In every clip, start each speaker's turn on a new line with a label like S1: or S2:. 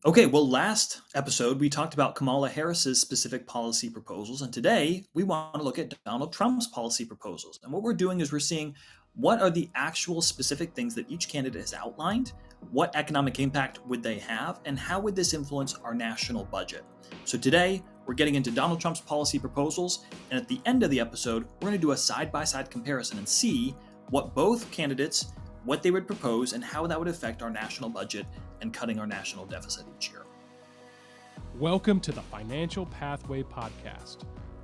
S1: Okay, well, last episode we talked about Kamala Harris's specific policy proposals, and today we want to look at Donald Trump's policy proposals. And what we're doing is we're seeing what are the actual specific things that each candidate has outlined, what economic impact would they have, and how would this influence our national budget. So today we're getting into Donald Trump's policy proposals, and at the end of the episode, we're going to do a side-by-side comparison and see what both candidates, what they would propose, and how that would affect our national budget and cutting our national deficit each year.
S2: Welcome to the Financial Pathway Podcast.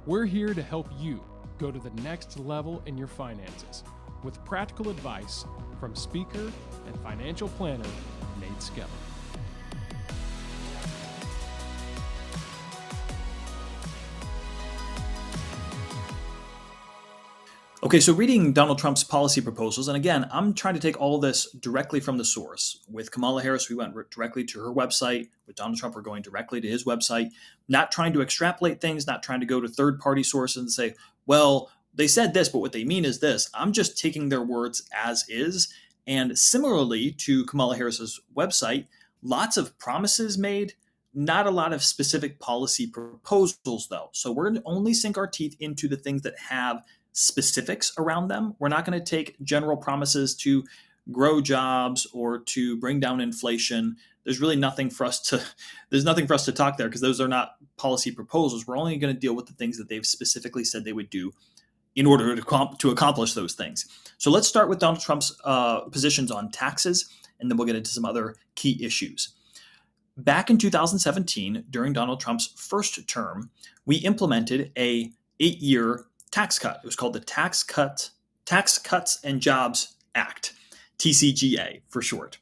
S2: We're here to help you go to the next level in your finances with practical advice from speaker and financial planner Nate Skeller.
S1: Okay, so reading Donald Trump's policy proposals, and again, I'm trying to take all of this directly from the source. With Kamala Harris, we went directly to her website. With Donald Trump, we're going directly to his website, not trying to extrapolate things, not trying to go to third-party sources and say, well, they said this, but what they mean is this. I'm just taking their words as is. And similarly to Kamala Harris's website, lots of promises made, not a lot of specific policy proposals, though. So we're going to only sink our teeth into the things that have specifics around them. We're not going to take general promises to grow jobs or to bring down inflation. There's nothing for us to talk there because those are not policy proposals. We're only going to deal with the things that they've specifically said they would do in order to accomplish those things. So let's start with Donald Trump's positions on taxes, and then we'll get into some other key issues. Back in 2017, during Donald Trump's first term, we implemented a 8-year tax cut. It was called the Tax Cuts and Jobs Act, TCJA for short.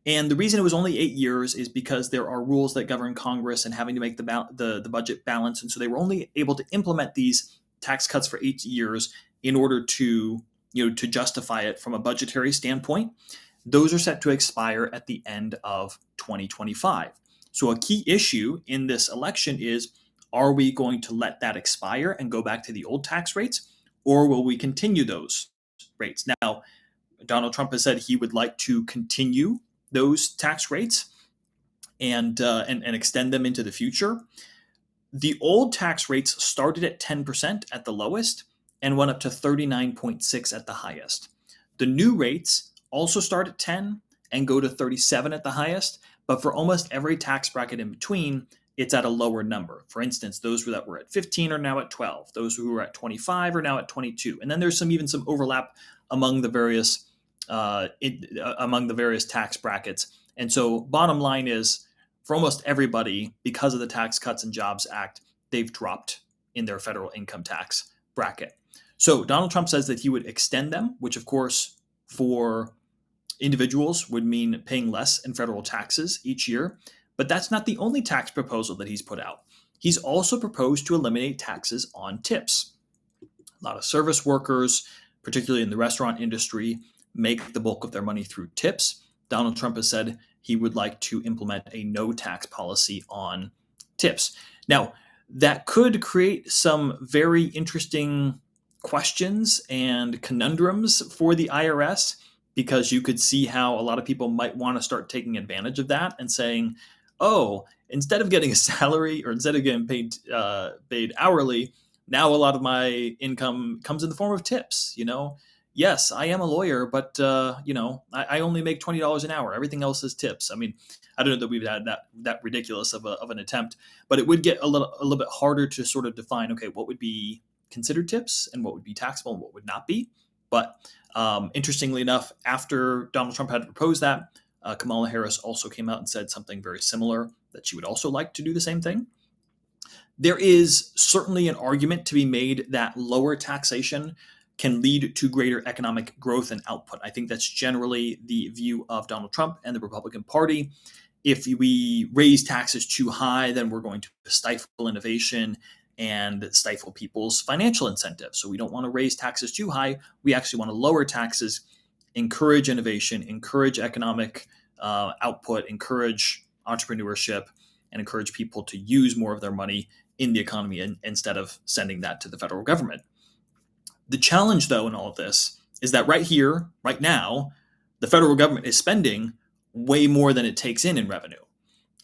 S1: And the reason it was only 8 years is because there are rules that govern Congress and having to make the budget balance. And so they were only able to implement these tax cuts for 8 years in order to justify it from a budgetary standpoint. Those are set to expire at the end of 2025. So a key issue in this election is, are we going to let that expire and go back to the old tax rates, or will we continue those rates? Now, Donald Trump has said he would like to continue those tax rates and extend them into the future. The old tax rates started at 10% at the lowest and went up to 39.6 at the highest. The new rates also start at 10 and go to 37 at the highest, but for almost every tax bracket in between, it's at a lower number. For instance, those that were at 15 are now at 12. Those who were at 25 are now at 22. And then there's some overlap among the various tax brackets. And so bottom line is, for almost everybody, because of the Tax Cuts and Jobs Act, they've dropped in their federal income tax bracket. So Donald Trump says that he would extend them, which of course for individuals would mean paying less in federal taxes each year. But that's not the only tax proposal that he's put out. He's also proposed to eliminate taxes on tips. A lot of service workers, particularly in the restaurant industry, make the bulk of their money through tips. Donald Trump has said he would like to implement a no tax policy on tips. Now, that could create some very interesting questions and conundrums for the IRS, because you could see how a lot of people might want to start taking advantage of that and saying, oh, instead of getting a salary or instead of getting paid hourly, now a lot of my income comes in the form of tips. Yes, I am a lawyer, but I only make $20 an hour. Everything else is tips. I mean, I don't know that we've had that ridiculous of an attempt, but it would get a little bit harder to sort of define, okay, what would be considered tips and what would be taxable and what would not be. But interestingly enough, after Donald Trump had proposed that, Kamala Harris also came out and said something very similar, that she would also like to do the same thing. There is certainly an argument to be made that lower taxation can lead to greater economic growth and output. I think that's generally the view of Donald Trump and the Republican Party. If we raise taxes too high, then we're going to stifle innovation and stifle people's financial incentives. So we don't want to raise taxes too high. We actually want to lower taxes, encourage innovation, encourage economic output, encourage entrepreneurship, and encourage people to use more of their money in the economy instead of sending that to the federal government. The challenge, though, in all of this is that right here, right now, the federal government is spending way more than it takes in revenue.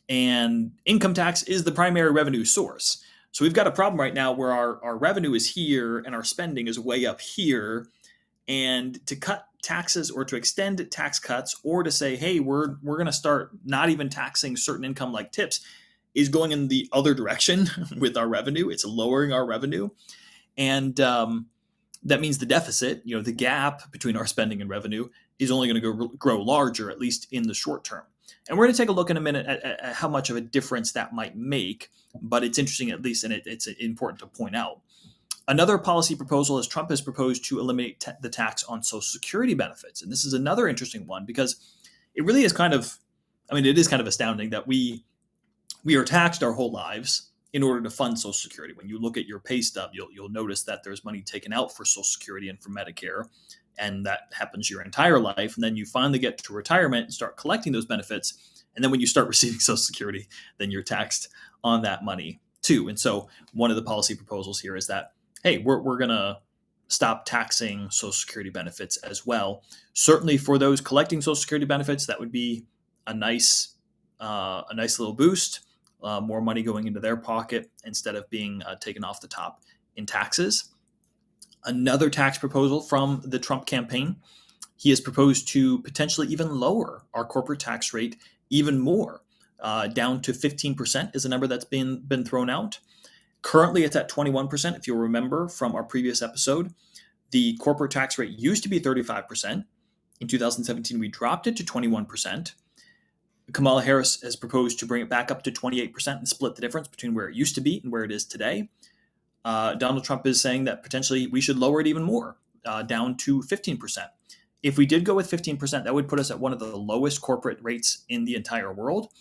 S1: and income tax is the primary revenue source. So we've got a problem right now where our revenue is here and our spending is way up here. And to cut taxes or to extend tax cuts or to say, hey, we're going to start not even taxing certain income like tips is going in the other direction with our revenue. It's lowering our revenue. And that means the deficit, the gap between our spending and revenue is only going to grow larger, at least in the short term. And we're going to take a look in a minute at how much of a difference that might make, but it's interesting at least, and it's important to point out. Another policy proposal is Trump has proposed to eliminate the tax on Social Security benefits. And this is another interesting one because it really is it is kind of astounding that we are taxed our whole lives in order to fund Social Security. When you look at your pay stub, you'll notice that there's money taken out for Social Security and for Medicare, and that happens your entire life. And then you finally get to retirement and start collecting those benefits. And then when you start receiving Social Security, then you're taxed on that money too. And so one of the policy proposals here is that, hey, we're going to stop taxing Social Security benefits as well. Certainly for those collecting Social Security benefits, that would be a nice little boost. More money going into their pocket instead of being taken off the top in taxes. Another tax proposal from the Trump campaign, he has proposed to potentially even lower our corporate tax rate even more, down to 15% is a number that's been thrown out. Currently, it's at 21%. If you'll remember from our previous episode, the corporate tax rate used to be 35%. In 2017, we dropped it to 21%. Kamala Harris has proposed to bring it back up to 28% and split the difference between where it used to be and where it is today. Donald Trump is saying that potentially we should lower it even more, down to 15%. If we did go with 15%, that would put us at one of the lowest corporate rates in the entire world.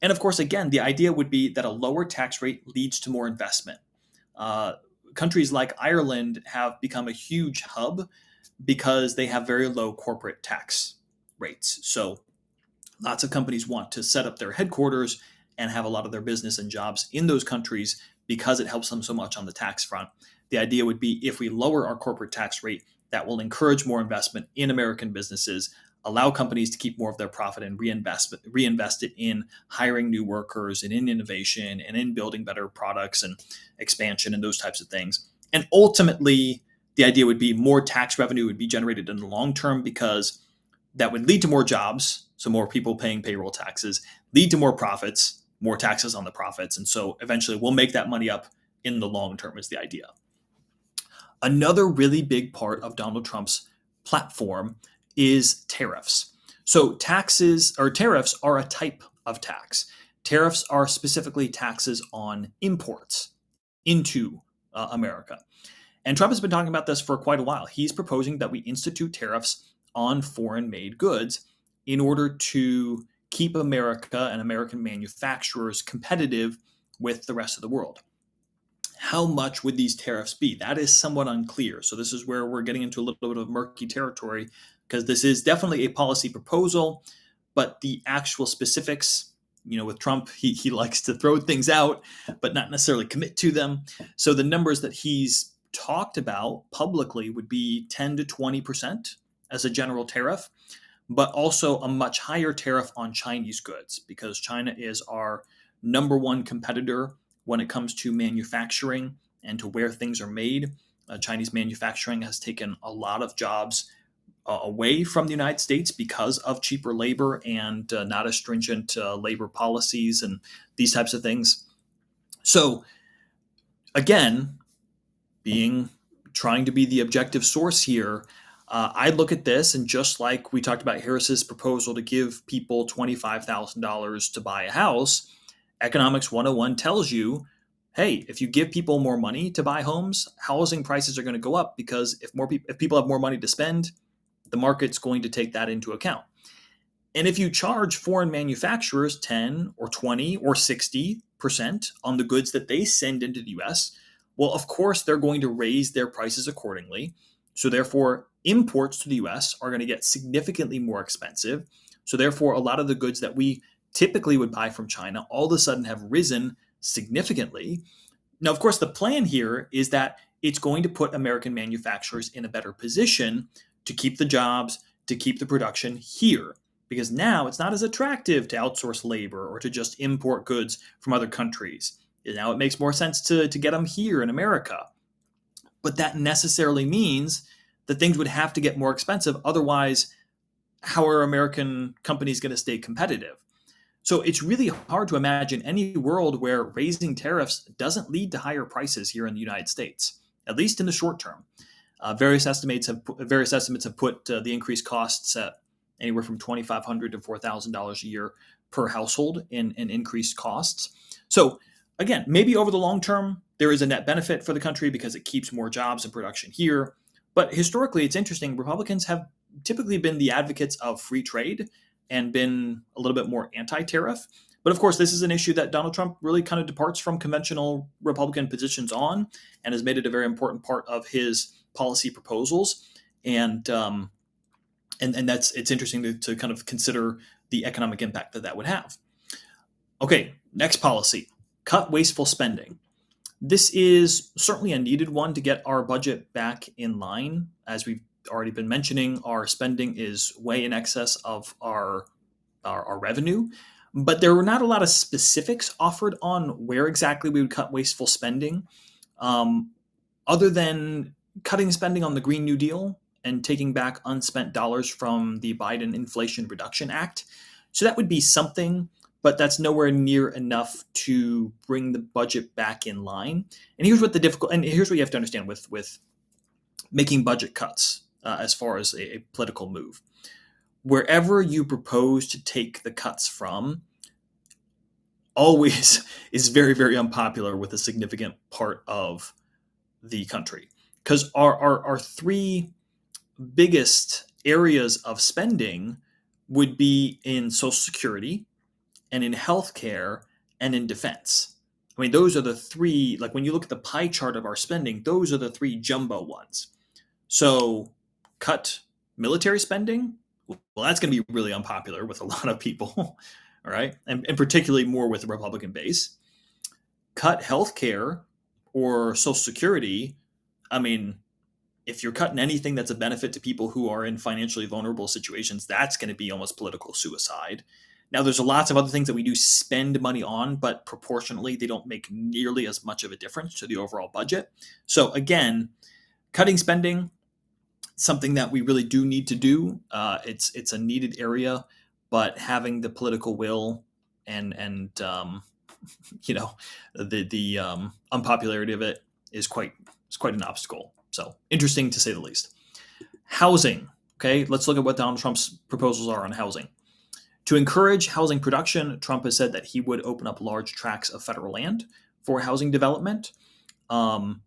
S1: And of course, again, the idea would be that a lower tax rate leads to more investment. Countries like Ireland have become a huge hub because they have very low corporate tax rates. So lots of companies want to set up their headquarters and have a lot of their business and jobs in those countries because it helps them so much on the tax front. The idea would be if we lower our corporate tax rate, that will encourage more investment in American businesses, allow companies to keep more of their profit and reinvest it in hiring new workers and in innovation and in building better products and expansion and those types of things. And ultimately, the idea would be more tax revenue would be generated in the long term because that would lead to more jobs, so more people paying payroll taxes, lead to more profits, more taxes on the profits. And so eventually we'll make that money up in the long term is the idea. Another really big part of Donald Trump's platform is tariffs. So tariffs are a type of tax. Tariffs are specifically taxes on imports into America. And Trump has been talking about this for quite a while. He's proposing that we institute tariffs on foreign-made goods in order to keep America and American manufacturers competitive with the rest of the world. How much would these tariffs be? That is somewhat unclear. So this is where we're getting into a little bit of murky territory because this is definitely a policy proposal, but the actual specifics, with Trump, he likes to throw things out, but not necessarily commit to them. So the numbers that he's talked about publicly would be 10 to 20% as a general tariff, but also a much higher tariff on Chinese goods because China is our number one competitor when it comes to manufacturing and to where things are made. Chinese manufacturing has taken a lot of jobs away from the United States because of cheaper labor and not as stringent labor policies and these types of things. So again, trying to be the objective source here, I look at this and just like we talked about Harris's proposal to give people $25,000 to buy a house, Economics 101 tells you, hey, if you give people more money to buy homes, housing prices are going to go up because if people have more money to spend, the market's going to take that into account. And if you charge foreign manufacturers 10 or 20 or 60% on the goods that they send into the US, well, of course, they're going to raise their prices accordingly. So therefore, imports to the US are going to get significantly more expensive. So therefore, a lot of the goods that we typically would buy from China all of a sudden have risen significantly. Now, of course, the plan here is that it's going to put American manufacturers in a better position to keep the jobs, to keep the production here. because now it's not as attractive to outsource labor or to just import goods from other countries. Now it makes more sense to get them here in America. But that necessarily means that things would have to get more expensive. Otherwise, how are American companies going to stay competitive? So it's really hard to imagine any world where raising tariffs doesn't lead to higher prices here in the United States, at least in the short term. Various estimates have put the increased costs at anywhere from $2,500 to $4,000 a year per household in increased costs. So again, maybe over the long term there is a net benefit for the country because it keeps more jobs and production here. But historically, it's interesting. Republicans have typically been the advocates of free trade and been a little bit more anti-tariff. But of course, this is an issue that Donald Trump really kind of departs from conventional Republican positions on, and has made it a very important part of his policy proposals. And that's it's interesting to kind of consider the economic impact that would have. Okay, next policy: cut wasteful spending. This is certainly a needed one to get our budget back in line. As we've already been mentioning, our spending is way in excess of our revenue, but there were not a lot of specifics offered on where exactly we would cut wasteful spending, um, other than cutting spending on the Green New Deal and taking back unspent dollars from the Biden Inflation Reduction Act. So that would be something, but that's nowhere near enough to bring the budget back in line. And here's what you have to understand with making budget cuts, as far as a political move. Wherever you propose to take the cuts from, always is very, very unpopular with a significant part of the country. Because our three biggest areas of spending would be in Social Security and in healthcare and in defense. I mean, those are the three, like when you look at the pie chart of our spending, those are the three jumbo ones. So cut military spending, well, that's going to be really unpopular with a lot of people, all right? And particularly more with the Republican base. Cut healthcare or Social Security, I mean, if you're cutting anything that's a benefit to people who are in financially vulnerable situations, that's going to be almost political suicide. Now, there's lots of other things that we do spend money on, but proportionally, they don't make nearly as much of a difference to the overall budget. So again, cutting spending, something that we really do need to do. It's a needed area, but having the political will and you know the unpopularity of it is quite an obstacle. So interesting to say the least. Housing. Okay, let's look at what Donald Trump's proposals are on housing. To encourage housing production, Trump has said that he would open up large tracts of federal land for housing development. Um,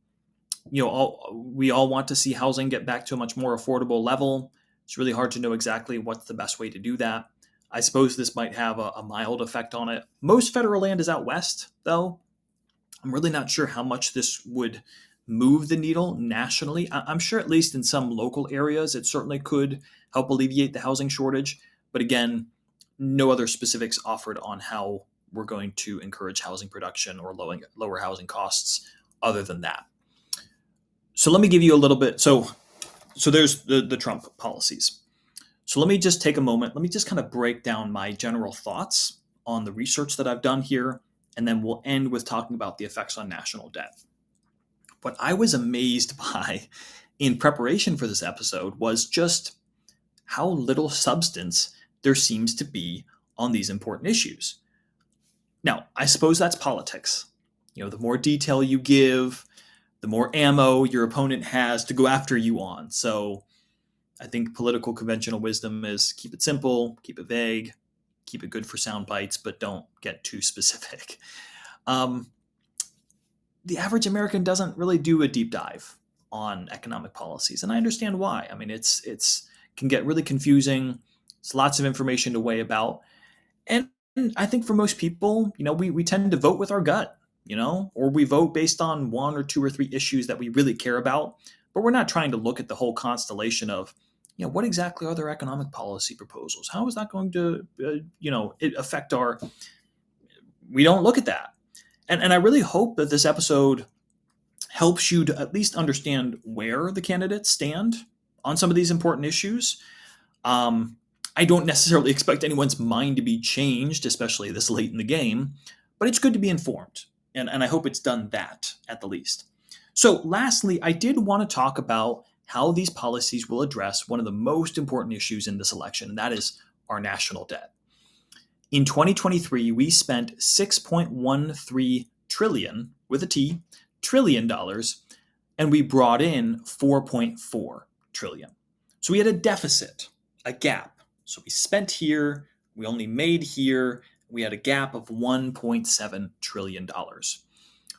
S1: we all want to see housing get back to a much more affordable level. It's really hard to know exactly what's the best way to do that. I suppose this might have a mild effect on it. Most federal land is out west, though. I'm really not sure how much this would move the needle nationally. I'm sure at least in some local areas, it certainly could help alleviate the housing shortage. But again, no other specifics offered on how we're going to encourage housing production or lower housing costs other than that. So let me give you a little bit. So there's the Trump policies. So let me just take a moment. Let me just kind of break down my general thoughts on the research that I've done here, and then we'll end with talking about the effects on national debt. What I was amazed by in preparation for this episode was just how little substance there seems to be on these important issues. Now, I suppose that's politics. The more detail you give, the more ammo your opponent has to go after you on. So I think political conventional wisdom is keep it simple, keep it vague, keep it good for sound bites, but don't get too specific. The average American doesn't really do a deep dive on economic policies, and I understand why. I mean, it's can get really confusing. It's lots of information to weigh about, and I think for most people, we tend to vote with our gut, or we vote based on one or two or three issues that we really care about, but we're not trying to look at the whole constellation of, what exactly are their economic policy proposals? How is that going to, it affect our? We don't look at that. And I really hope that this episode helps you to at least understand where the candidates stand on some of these important issues. I don't necessarily expect anyone's mind to be changed, especially this late in the game, but it's good to be informed. And I hope it's done that at the least. So, lastly, I did want to talk about how these policies will address one of the most important issues in this election, and that is our national debt. In 2023, we spent 6.13 trillion with a T, trillion dollars, and we brought in 4.4 trillion. So we had a deficit, a gap. So we spent here, we only made here, we had a gap of $1.7 trillion,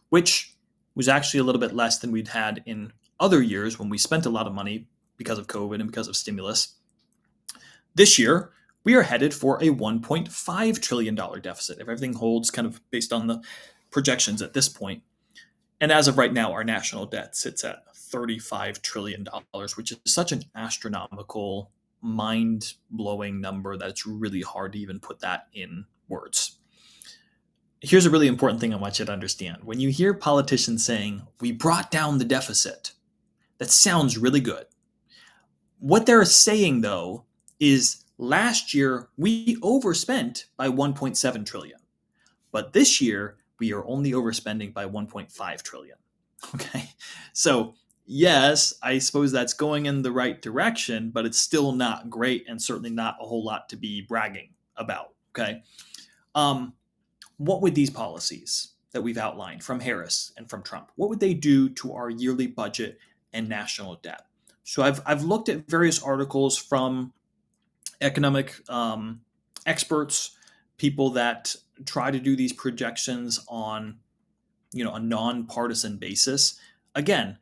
S1: which was actually a little bit less than we'd had in other years when we spent a lot of money because of COVID and because of stimulus. This year, we are headed for a $1.5 trillion deficit if everything holds kind of based on the projections at this point. And as of right now, our national debt sits at $35 trillion, which is such an astronomical, mind blowing number that it's really hard to even put that in words. Here's a really important thing I want you to understand. When you hear politicians saying, we brought down the deficit, that sounds really good. What they're saying, though, is last year we overspent by 1.7 trillion, but this year we are only overspending by 1.5 trillion. Okay, so yes, I suppose that's going in the right direction, but it's still not great and certainly not a whole lot to be bragging about. Okay, what would these policies that we've outlined from Harris and from Trump, what would they do to our yearly budget and national debt? So I've looked at various articles from economic experts, people that try to do these projections on a nonpartisan basis. Again,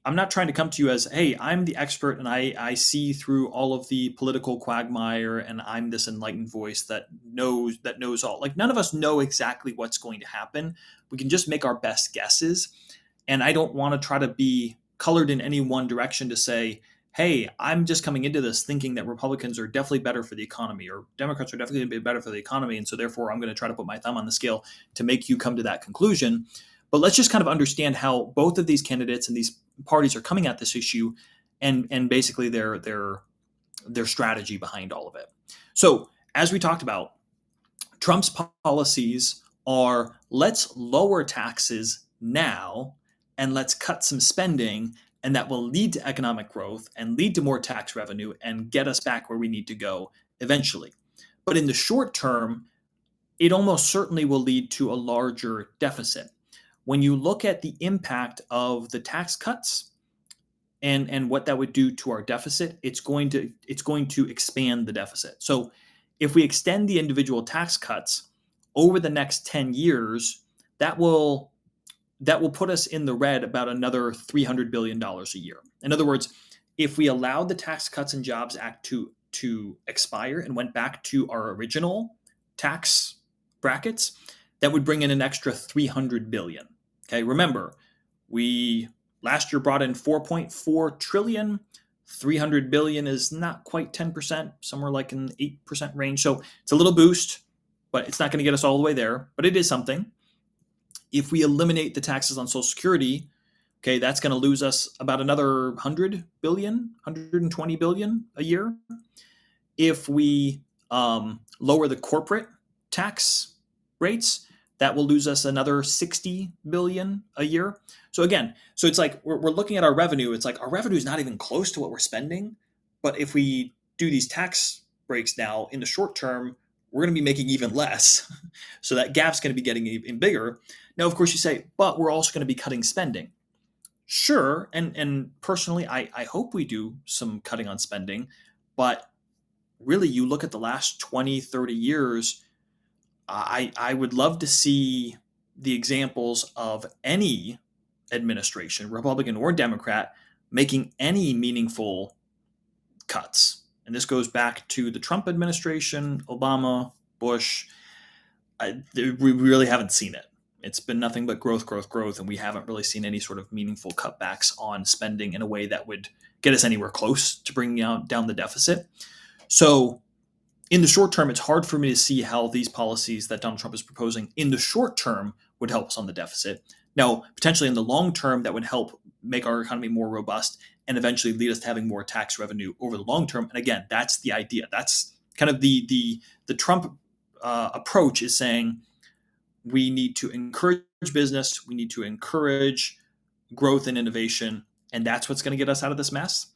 S1: I'm not trying to come to you as, hey, I'm the expert and I see through all of the political quagmire and I'm this enlightened voice that knows all. Like, none of us know exactly what's going to happen. We can just make our best guesses. And I don't want to try to be colored in any one direction to say, hey, I'm just coming into this thinking that Republicans are definitely better for the economy or Democrats are definitely going to be better for the economy. And so therefore I'm going to try to put my thumb on the scale to make you come to that conclusion. But let's just kind of understand how both of these candidates and these parties are coming at this issue and basically their strategy behind all of it. So as we talked about, Trump's policies are, let's lower taxes now and let's cut some spending, and that will lead to economic growth and lead to more tax revenue and get us back where we need to go eventually. But in the short term, it almost certainly will lead to a larger deficit. When you look at the impact of the tax cuts and what that would do to our deficit, it's going to expand the deficit. So if we extend the individual tax cuts over the next 10 years, that will put us in the red about another $300 billion a year. In other words, if we allowed the Tax Cuts and Jobs Act to expire and went back to our original tax brackets, that would bring in an extra 300 billion. Okay, remember, we last year brought in 4.4 trillion. 300 billion is not quite 10%, somewhere like an 8% range. So it's a little boost, but it's not going to get us all the way there, but it is something. If we eliminate the taxes on Social Security, okay, that's going to lose us about another 100 billion, 120 billion a year. If we lower the corporate tax rates, that will lose us another 60 billion a year. So again, it's like we're looking at our revenue. It's like our revenue is not even close to what we're spending. But if we do these tax breaks now, in the short term, we're going to be making even less. So that gap's going to be getting even bigger. Now, of course, you say, but we're also going to be cutting spending. Sure. And personally, I hope we do some cutting on spending. But really, you look at the last 20, 30 years, I would love to see the examples of any administration, Republican or Democrat, making any meaningful cuts. And this goes back to the Trump administration, Obama, Bush. We really haven't seen it. It's been nothing but growth, growth, growth, and we haven't really seen any sort of meaningful cutbacks on spending in a way that would get us anywhere close to bringing down the deficit. So in the short term, it's hard for me to see how these policies that Donald Trump is proposing in the short term would help us on the deficit. Now, potentially in the long term, that would help make our economy more robust and eventually lead us to having more tax revenue over the long term. And again, that's the idea. That's Kind of the Trump approach is saying we need to encourage business, we need to encourage growth and innovation, and that's what's going to get us out of this mess.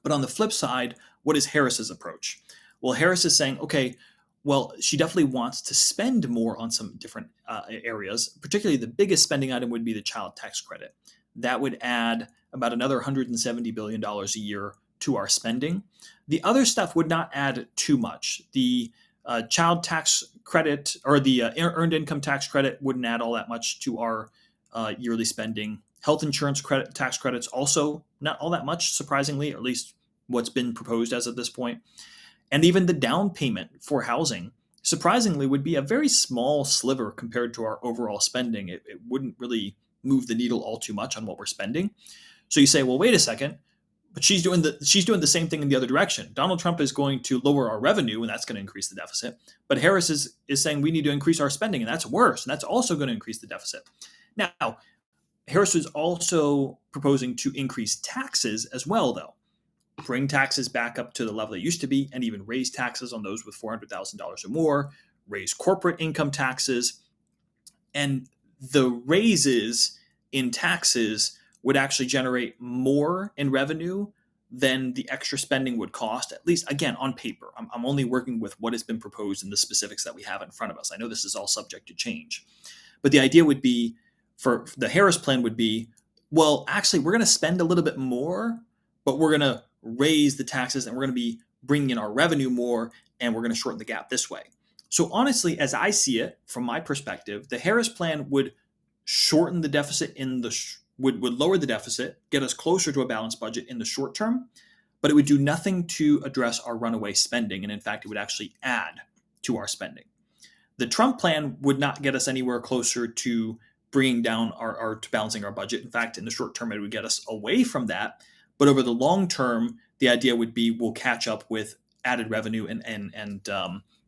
S1: But on the flip side, what is Harris's approach? Well, Harris is saying, okay, well, she definitely wants to spend more on some different areas. Particularly, the biggest spending item would be the child tax credit. That would add about another $170 billion a year to our spending. The other stuff would not add too much. The child tax credit or the earned income tax credit wouldn't add all that much to our yearly spending. Health insurance tax credits also not all that much, surprisingly, or at least what's been proposed as of this point. And even the down payment for housing, surprisingly, would be a very small sliver compared to our overall spending. It wouldn't really move the needle all too much on what we're spending. So you say, well, wait a second, but she's doing the same thing in the other direction. Donald Trump is going to lower our revenue, and that's going to increase the deficit. But Harris is saying we need to increase our spending, and that's worse, and that's also going to increase the deficit. Now, Harris was also proposing to increase taxes as well, though. Bring taxes back up to the level they used to be, and even raise taxes on those with $400,000 or more, raise corporate income taxes. And the raises in taxes would actually generate more in revenue than the extra spending would cost, at least, again, on paper. I'm only working with what has been proposed and the specifics that we have in front of us. I know this is all subject to change. But the idea would be, for the Harris plan would be, well, actually, we're going to spend a little bit more, but we're going to raise the taxes and we're going to be bringing in our revenue more, and we're going to shorten the gap this way. So honestly, as I see it, from my perspective, the Harris plan would shorten the deficit would lower the deficit, get us closer to a balanced budget in the short term, but it would do nothing to address our runaway spending. And in fact, it would actually add to our spending. The Trump plan would not get us anywhere closer to bringing down to balancing our budget. In fact, in the short term, it would get us away from that. But over the long term, the idea would be we'll catch up with added revenue and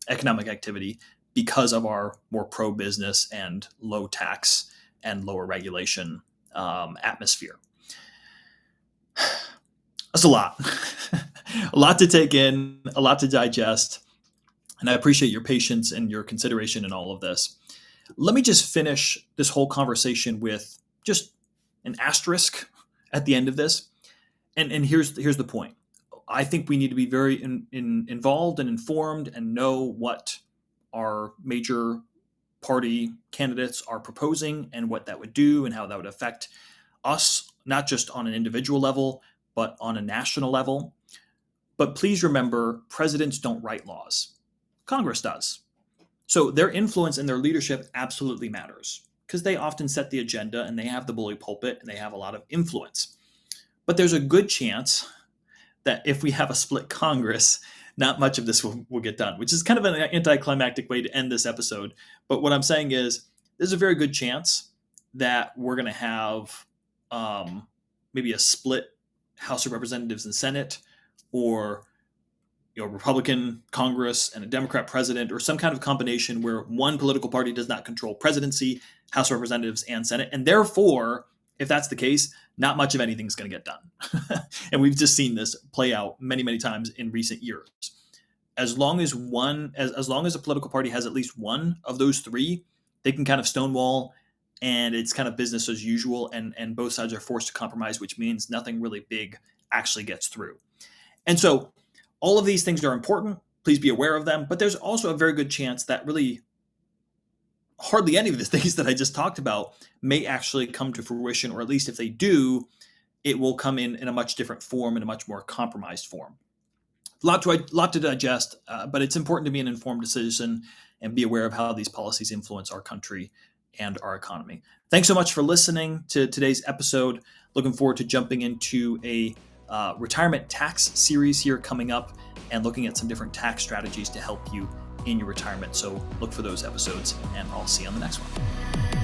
S1: economic activity because of our more pro-business and low tax and lower regulation atmosphere. That's a lot. A lot to take in, a lot to digest. And I appreciate your patience and your consideration in all of this. Let me just finish this whole conversation with just an asterisk at the end of this. And here's the point. I think we need to be very involved and informed and know what our major party candidates are proposing and what that would do and how that would affect us, not just on an individual level, but on a national level. But please remember, presidents don't write laws. Congress does. So their influence and their leadership absolutely matters because they often set the agenda and they have the bully pulpit and they have a lot of influence. But there's a good chance that if we have a split Congress, not much of this will get done, which is kind of an anticlimactic way to end this episode. But what I'm saying is there's a very good chance that we're going to have maybe a split House of Representatives and Senate, or Republican Congress and a Democrat president, or some kind of combination where one political party does not control presidency, House of Representatives, and Senate. And therefore, if that's the case, not much of anything's going to get done. And we've just seen this play out many, many times in recent years. As long as a political party has at least one of those three, they can kind of stonewall, and it's kind of business as usual, and both sides are forced to compromise, which means nothing really big actually gets through. And so all of these things are important. Please be aware of them. But there's also a very good chance that really hardly any of the things that I just talked about may actually come to fruition, or at least if they do, it will come in a much different form, in a much more compromised form. A lot to digest, but it's important to be an informed citizen and be aware of how these policies influence our country and our economy. Thanks so much for listening to today's episode. Looking forward to jumping into a retirement tax series here coming up and looking at some different tax strategies to help you in your retirement. So look for those episodes, and I'll see you on the next one.